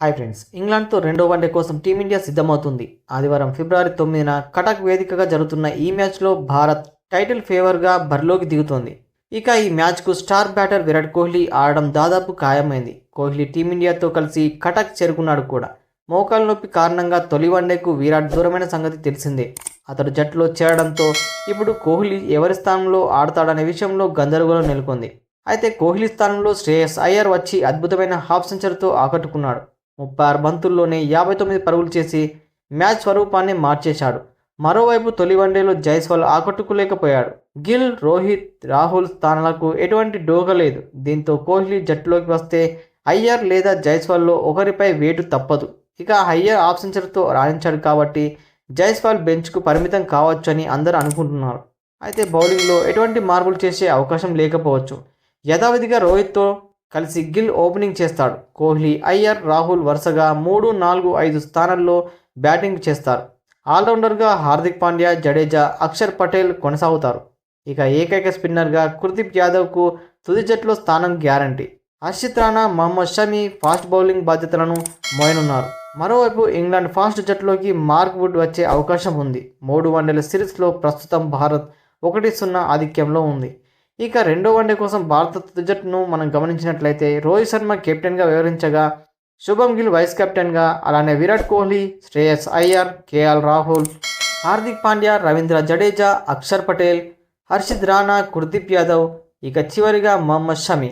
Hi friends, ఇంగ్లాండ్తో రెండో one day కోసం team India సిద్ధమవుతుంది. ఆదివారం ఫిబ్రవరి 9న కటక్ వేదికగా జరుగుతున్న ఈ మ్యాచ్లో భారత్ టైటిల్ ఫేవర్గా బరిలోకి దిగుతోంది. ఇక ఈ మ్యాచ్కు స్టార్ బ్యాటర్ విరాట్ కోహ్లీ ఆడడం దాదాపు ఖాయమైంది. కోహ్లీ టీమిండియాతో కలిసి కటక్ చేరుకున్నాడు కూడా. మోకాలు నొప్పి కారణంగా తొలి వన్డేకు విరాట్ దూరమైన సంగతి తెలిసిందే. అతడు జట్టులో చేరడంతో ఇప్పుడు కోహ్లీ ఎవరి స్థానంలో ఆడతాడనే విషయంలో గందరగోళం నెలకొంది. అయితే కోహ్లీ స్థానంలో శ్రేయస్ అయ్యర్ వచ్చి అద్భుతమైన హాఫ్ సెంచరీతో ఆకట్టుకున్నాడు. 36 బంతుల్లోనే 59 పరుగులు చేసి మ్యాచ్ స్వరూపాన్ని మార్చేశాడు. మరోవైపు తొలి వన్డేలో జైస్వాల్ ఆకట్టుకోలేకపోయాడు. గిల్, రోహిత్, రాహుల్ స్థానాలకు ఎటువంటి డోకా లేదు. దీంతో కోహ్లీ జట్టులోకి వస్తే అయ్యర్ లేదా జైస్వాల్లో ఒకరిపై వేటు తప్పదు. ఇక అయ్యర్ హాఫ్ సెంచరీతో రాణించాడు కాబట్టి జైస్వాల్ బెంచ్కు పరిమితం కావచ్చని అందరూ అనుకుంటున్నారు. అయితే బౌలింగ్లో ఎటువంటి మార్పులు చేసే అవకాశం లేకపోవచ్చు. యథావిధిగా రోహిత్తో కలిసి గిల్ ఓపెనింగ్ చేస్తాడు. కోహ్లీ, అయ్యర్, రాహుల్ వరుసగా 3, 4, 5 స్థానాల్లో బ్యాటింగ్ చేస్తారు. ఆల్రౌండర్గా హార్దిక్ పాండ్యా, జడేజా, అక్షర్ పటేల్ కొనసాగుతారు. ఇక ఏకైక స్పిన్నర్గా కుల్దీప్ యాదవ్కు తుది జట్టులో స్థానం guarantee. Harshit Rana, Mohammed Shami fast bowling బాధ్యతలను మోయనున్నారు. మరోవైపు ఇంగ్లాండ్ ఫాస్ట్ జట్టులోకి మార్క్ వుడ్ వచ్చే అవకాశం ఉంది. 3 వన్డేల సిరీస్లో ప్రస్తుతం భారత్ 1-0 ఆధిక్యంలో ఉంది. ఇక రెండో వన్డే కోసం భారత తుది జట్టును మనం గమనించినట్లయితే రోహిత్ శర్మ కెప్టెన్గా వ్యవహరించగా, శుభం గిల్ వైస్ కెప్టెన్గా, అలానే విరాట్ కోహ్లీ, శ్రేయస్ అయ్యర్, కేఎల్ రాహుల్, హార్దిక్ పాండ్యా, రవీంద్ర జడేజా, అక్షర్ పటేల్, హర్షిత్ రాణా, కుల్దీప్ యాదవ్, ఇక చివరిగా మహమ్మద్ షమి.